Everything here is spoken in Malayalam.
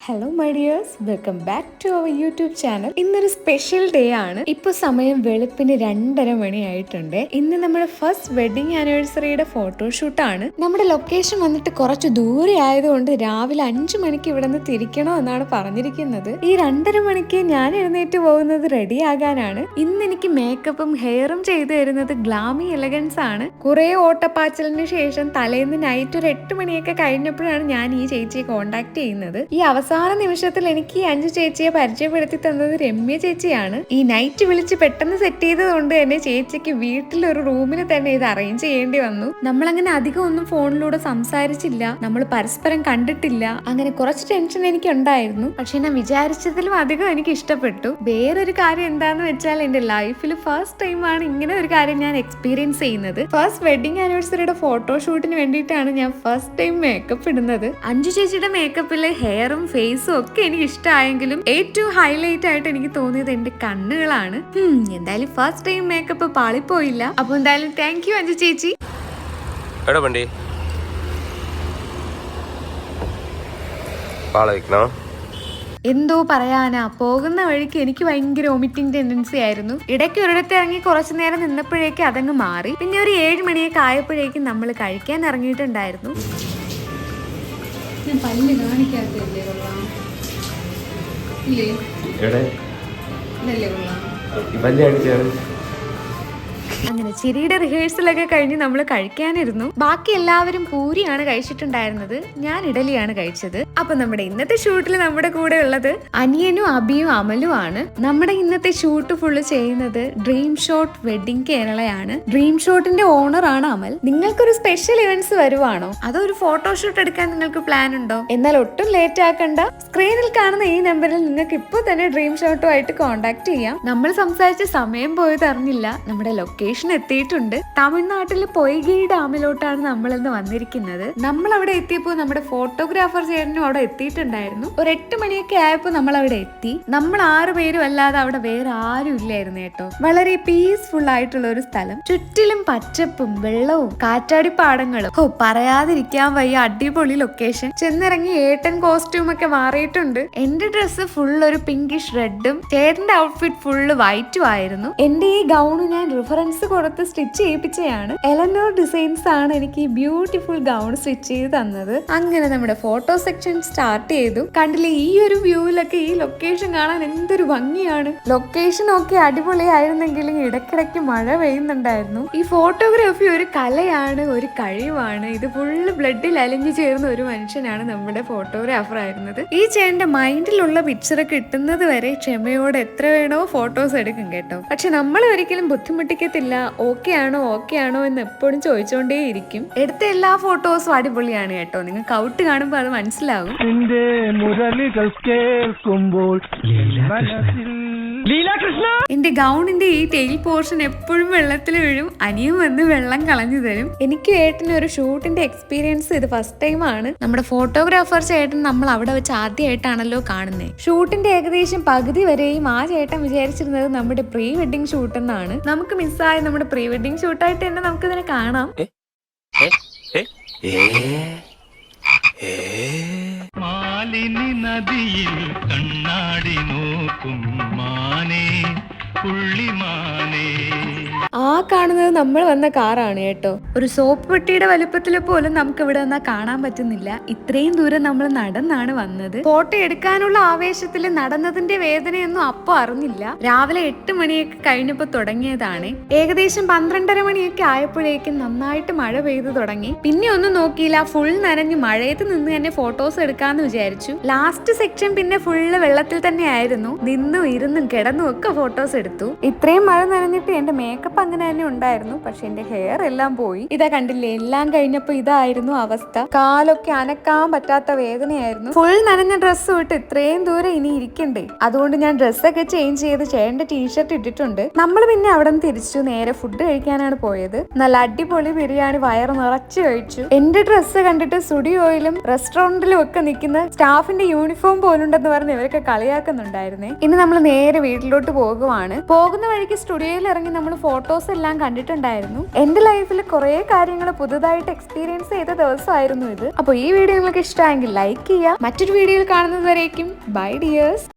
Hello my dears, welcome back to our YouTube channel. ഇന്നൊരു സ്പെഷ്യൽ ഡേ ആണ്. ഇപ്പൊ സമയം വെളുപ്പിന് 2:30 മണിയായിട്ടുണ്ട്. ഇന്ന് നമ്മുടെ ഫസ്റ്റ് വെഡിങ് ആനിവേഴ്സറിയുടെ ഫോട്ടോഷൂട്ടാണ്. നമ്മുടെ ലൊക്കേഷൻ വന്നിട്ട് കുറച്ച് ദൂരെ ആയതുകൊണ്ട് രാവിലെ 5 മണിക്ക് ഇവിടെ നിന്ന് തിരിക്കണോ എന്നാണ് പറഞ്ഞിരിക്കുന്നത്. ഈ 2:30 മണിക്ക് ഞാൻ എഴുന്നേറ്റ് പോകുന്നത് റെഡി ആകാനാണ്. ഇന്ന് എനിക്ക് മേക്കപ്പും ഹെയറും ചെയ്തു തരുന്നത് ഗ്ലാമി എലഗൻസ് ആണ്. കുറെ ഓട്ടപ്പാച്ചലിന് ശേഷം തലേന്ന് നൈറ്റ് ഒരു 8 മണിയൊക്കെ കഴിഞ്ഞപ്പോഴാണ് ഞാൻ ഈ ചേച്ചിയെ കോണ്ടാക്ട് ചെയ്യുന്നത്. ഈ അവസാന നിമിഷത്തിൽ എനിക്ക് ഈ 5 ചേച്ചിയെ പരിചയപ്പെടുത്തി തന്നത് രമ്യ ചേച്ചിയാണ്. ഈ നൈറ്റ് വിളിച്ച് പെട്ടെന്ന് സെറ്റ് ചെയ്തത് കൊണ്ട് തന്നെ ചേച്ചിക്ക് വീട്ടിലൊരു റൂമിൽ തന്നെ ഇത് അറേഞ്ച് ചെയ്യേണ്ടി വന്നു. നമ്മളങ്ങനെ അധികം ഒന്നും ഫോണിലൂടെ സംസാരിച്ചില്ല, നമ്മൾ പരസ്പരം കണ്ടിട്ടില്ല. അങ്ങനെ കുറച്ച് ടെൻഷൻ എനിക്ക് ഉണ്ടായിരുന്നു. പക്ഷെ ഞാൻ വിചാരിച്ചതിലും അധികം എനിക്ക് ഇഷ്ടപ്പെട്ടു. വേറൊരു കാര്യം എന്താന്ന് വെച്ചാൽ എന്റെ ലൈഫിൽ ഫസ്റ്റ് ടൈമാണ് ഇങ്ങനെ ഒരു കാര്യം ഞാൻ എക്സ്പീരിയൻസ് ചെയ്യുന്നത്. ഫസ്റ്റ് വെഡിങ് ആനിവേഴ്സറിയുടെ ഫോട്ടോഷൂട്ടിന് വേണ്ടിയിട്ടാണ് ഞാൻ ഫസ്റ്റ് ടൈം മേക്കപ്പ് ഇടുന്നത്. 5 ചേച്ചിയുടെ മേക്കപ്പിലെ ഹെയറും ഫേസും ഒക്കെ എനിക്ക് ഇഷ്ടമായെങ്കിലും ഏറ്റവും ഹൈലൈറ്റ് ആയിട്ട് എനിക്ക് തോന്നിയത് എന്റെ കണ്ണുകളാണ്. എന്തായാലും ഫസ്റ്റ് ടൈം മേക്കപ്പ് പാളിപ്പോയില്ല. അപ്പൊ എന്തായാലും താങ്ക് യു 5 ചേച്ചി. എന്തോ പറയാനാ, പോകുന്ന വഴിക്ക് എനിക്ക് ഭയങ്കര വോമിറ്റിംഗ് ടെൻഡൻസി ആയിരുന്നു. ഇടയ്ക്ക് ഒരിടത്ത് ഇറങ്ങി കുറച്ചു നേരം നിന്നപ്പോഴേക്കും അതങ്ങ് മാറി. പിന്നെ ഒരു 7 മണിയൊക്കെ ആയപ്പോഴേക്കും നമ്മൾ കഴിക്കാൻ ഇറങ്ങിയിട്ടുണ്ടായിരുന്നു. പല്ല് കാണിക്കാത്തല്ലേ കൊള്ളാം. അങ്ങനെ ചിരിയുടെ റിഹേഴ്സലൊക്കെ കഴിഞ്ഞ് നമ്മൾ കഴിക്കാനിരുന്നു. ബാക്കി എല്ലാവരും പൂരിയാണ് കഴിച്ചിട്ടുണ്ടായിരുന്നത്, ഞാൻ ഇഡലിയാണ് കഴിച്ചത്. അപ്പൊ നമ്മുടെ ഇന്നത്തെ ഷൂട്ടിൽ നമ്മുടെ കൂടെ ഉള്ളത് അനിയനും അബിയും അമലും ആണ്. നമ്മുടെ ഇന്നത്തെ ഷൂട്ട് ഫുള്ള് ചെയ്യുന്നത് ഡ്രീം ഷോട്ട് വെഡിങ് കേരളയാണ്. ഡ്രീം ഷോട്ടിന്റെ ഓണർ ആണ് അമൽ. നിങ്ങൾക്കൊരു സ്പെഷ്യൽ ഇവന്റ്സ് വരുവാണോ, അതോ ഒരു ഫോട്ടോഷൂട്ട് എടുക്കാൻ നിങ്ങൾക്ക് പ്ലാൻ ഉണ്ടോ? എന്നാൽ ഒട്ടും ലേറ്റ് ആക്കണ്ട, സ്ക്രീനിൽ കാണുന്ന ഈ നമ്പറിൽ നിങ്ങൾക്ക് ഇപ്പോൾ തന്നെ ഡ്രീം ഷോട്ടുമായിട്ട് കോൺടാക്ട് ചെയ്യാം. നമ്മൾ സംസാരിച്ച സമയം പോയത് അറിഞ്ഞില്ല. നമ്മുടെ ലൊക്കേഷൻ എത്തിയിട്ടുണ്ട്. തമിഴ്നാട്ടിലെ പൊയ്ഗൈ ഡാമിലോട്ടാണ് നമ്മൾ ഇന്ന് വന്നിരിക്കുന്നത്. നമ്മൾ അവിടെ എത്തിയപ്പോൾ നമ്മുടെ ഫോട്ടോഗ്രാഫർ ചേട്ടനും അവിടെ എത്തിയിട്ടുണ്ടായിരുന്നു. ഒരു 8 മണിയൊക്കെ ആയപ്പോൾ നമ്മൾ അവിടെ എത്തി. നമ്മൾ 6 പേരും അല്ലാതെ അവിടെ വേറെ ആരും ഇല്ലായിരുന്നു കേട്ടോ. വളരെ പീസ്ഫുൾ ആയിട്ടുള്ള ഒരു സ്ഥലം, ചുറ്റിലും പച്ചപ്പും വെള്ളവും കാറ്റാടിപ്പാടങ്ങളും. പറയാതിരിക്കാൻ വയ്യ, അടിപൊളി ലൊക്കേഷൻ. ചെന്നിറങ്ങി ഏട്ടൻ കോസ്റ്റ്യൂം ഒക്കെ മാറിയിട്ടുണ്ട്. എന്റെ ഡ്രസ്സ് ഫുൾ ഒരു പിങ്കിഷ് റെഡും ചേട്ടന്റെ ഔട്ട്ഫിറ്റ് ഫുള്ള് വൈറ്റും ആയിരുന്നു. എന്റെ ഈ ഗൗണ് ഞാൻ റിഫറൻസ് കൊടുത്ത് സ്റ്റിച്ച് ചെയ്യിപ്പിച്ചതാണ്. എലനോർ ഡിസൈൻസ് ആണ് എനിക്ക് ഈ ബ്യൂട്ടിഫുൾ ഗൗൺ സ്റ്റിച്ച് ചെയ്ത് തന്നത്. അങ്ങനെ നമ്മുടെ ഫോട്ടോ സെക്ഷൻ സ്റ്റാർട്ട് ചെയ്തു. കണ്ടില്ലേ, ഈ ഒരു വ്യൂവിലൊക്കെ ഈ ലൊക്കേഷൻ കാണാൻ എന്തൊരു ഭംഗിയാണ്. ലൊക്കേഷൻ ഒക്കെ അടിപൊളിയായിരുന്നെങ്കിലും ഇടയ്ക്കിടയ്ക്ക് മഴ പെയ്യുന്നുണ്ടായിരുന്നു. ഈ ഫോട്ടോഗ്രാഫി ഒരു കലയാണ്, ഒരു കഴിവാണ്. ഇത് ഫുള്ള് ബ്ലഡിൽ അലിഞ്ഞു ചേർന്ന ഒരു മനുഷ്യനാണ് നമ്മുടെ ഫോട്ടോഗ്രാഫർ ആയിരുന്നത്. ഈ ചേട്ടന്റെ മൈൻഡിലുള്ള പിക്ചർ കിട്ടുന്നത് വരെ ക്ഷമയോടെ എത്ര വേണോ ഫോട്ടോസ് എടുക്കും കേട്ടോ. പക്ഷെ നമ്മൾ ഒരിക്കലും ബുദ്ധിമുട്ടിക്കത്തില്ല. ഓക്കെ ആണോ എന്ന് എപ്പോഴും ചോദിച്ചോണ്ടേയിരിക്കും. എടുത്ത എല്ലാ ഫോട്ടോസും അടിപൊളിയാണ് കേട്ടോ. നിങ്ങൾക്ക് ഔട്ട് കാണുമ്പോൾ അത് മനസ്സിലാകും. എന്റെ ഗൗണിന്റെ ഈ ടെയിൽ പോർഷൻ എപ്പോഴും വെള്ളത്തിൽ വീഴും. അനിയും വന്ന് വെള്ളം കളഞ്ഞു തരും. എനിക്ക് ഏട്ടന് ഒരു ഷൂട്ടിന്റെ എക്സ്പീരിയൻസ് ഇത് ഫസ്റ്റ് ടൈം ആണ്. നമ്മുടെ ഫോട്ടോഗ്രാഫർ ചേട്ടൻ നമ്മൾ അവിടെ വെച്ച് ആദ്യമായിട്ടാണല്ലോ കാണുന്നത്. ഷൂട്ടിന്റെ ഏകദേശം പകുതി വരെയും ആ ചേട്ടൻ വിചാരിച്ചിരുന്നത് നമ്മുടെ പ്രീ വെഡിങ് ഷൂട്ട് എന്നാണ്. നമുക്ക് മിസ്സായ നമ്മുടെ പ്രീ വെഡിങ് ഷൂട്ടായിട്ട് തന്നെ നമുക്ക് ഇതിനെ കാണാം. മാലിനി നദിയിൽ കണ്ണാടി നോക്കും മാനേ പുള്ളിമാനേ. ആ കാണുന്നത് നമ്മൾ വന്ന കാറാണ് കേട്ടോ. ഒരു സോപ്പ് പെട്ടിയുടെ വലുപ്പത്തിൽ പോലും നമുക്ക് ഇവിടെ വന്നാൽ കാണാൻ പറ്റുന്നില്ല. ഇത്രയും ദൂരം നമ്മൾ നടന്നാണ് വന്നത്. ഫോട്ടോ എടുക്കാനുള്ള ആവേശത്തിൽ നടന്നതിന്റെ വേദനയൊന്നും അപ്പൊ അറിഞ്ഞില്ല. രാവിലെ 8 മണിയൊക്കെ കഴിഞ്ഞപ്പോ തുടങ്ങിയതാണ്. ഏകദേശം 12:30 മണിയൊക്കെ ആയപ്പോഴേക്കും നന്നായിട്ട് മഴ പെയ്തു തുടങ്ങി. പിന്നെ ഒന്നും നോക്കിയില്ല, ഫുൾ നനഞ്ഞ് മഴയത്ത് നിന്ന് തന്നെ ഫോട്ടോസ് എടുക്കാന്ന് വിചാരിച്ചു. ലാസ്റ്റ് സെക്ഷൻ പിന്നെ ഫുള്ള് വെള്ളത്തിൽ തന്നെ ആയിരുന്നു. നിന്നും ഇരുന്നും കിടന്നും ഒക്കെ ഫോട്ടോസ് എടുത്തു. ഇത്രയും മഴ നനഞ്ഞിട്ട് എന്റെ മേക്കപ്പ് അങ്ങനെ തന്നെ ഉണ്ടായിരുന്നു. പക്ഷെ എന്റെ ഹെയർ എല്ലാം പോയി. ഇതാ കണ്ടില്ലേ, എല്ലാം കഴിഞ്ഞപ്പോ ഇതായിരുന്നു അവസ്ഥ. കാലൊക്കെ അനക്കാൻ പറ്റാത്ത വേദനയായിരുന്നു. ഫുൾ നനഞ്ഞ ഡ്രസ്സ് വിട്ട് ഇത്രയും ദൂരം ഇനി ഇരിക്കണ്ടേ. അതുകൊണ്ട് ഞാൻ ഡ്രസ്സൊക്കെ ചേഞ്ച് ചെയ്ത് ചേട്ടന്റെ ടീഷർട്ട് ഇട്ടിട്ടുണ്ട്. നമ്മൾ പിന്നെ അവിടെ നിന്ന് തിരിച്ചു നേരെ ഫുഡ് കഴിക്കാനാണ് പോയത്. നല്ല അടിപൊളി ബിരിയാണി വയറ് നിറച്ച് കഴിച്ചു. എന്റെ ഡ്രസ്സ് കണ്ടിട്ട് സ്റ്റുഡിയോയിലും റെസ്റ്റോറന്റിലും ഒക്കെ നിൽക്കുന്ന സ്റ്റാഫിന്റെ യൂണിഫോം പോലുണ്ടെന്ന് പറഞ്ഞ് ഇവരൊക്കെ കളിയാക്കുന്നുണ്ടായിരുന്നേ. ഇനി നമ്മൾ നേരെ വീട്ടിലോട്ട് പോകുവാണ്. പോകുന്ന വഴിക്ക് സ്റ്റുഡിയോയിൽ ഇറങ്ങി നമ്മൾ ഫോട്ടോസ് എല്ലാം കണ്ടിട്ടുണ്ടായിരുന്നു. എന്റെ ലൈഫിൽ കുറെ കാര്യങ്ങൾ പുതുതായിട്ട് എക്സ്പീരിയൻസ് ചെയ്ത ദിവസമായിരുന്നു ഇത്. അപ്പോൾ ഈ വീഡിയോ നിങ്ങൾക്ക് ഇഷ്ടമായെങ്കിൽ ലൈക്ക് ചെയ്യുക. മറ്റൊരു വീഡിയോയിൽ കാണുന്നത് വരേക്കും ബൈ ഡിയേഴ്സ്.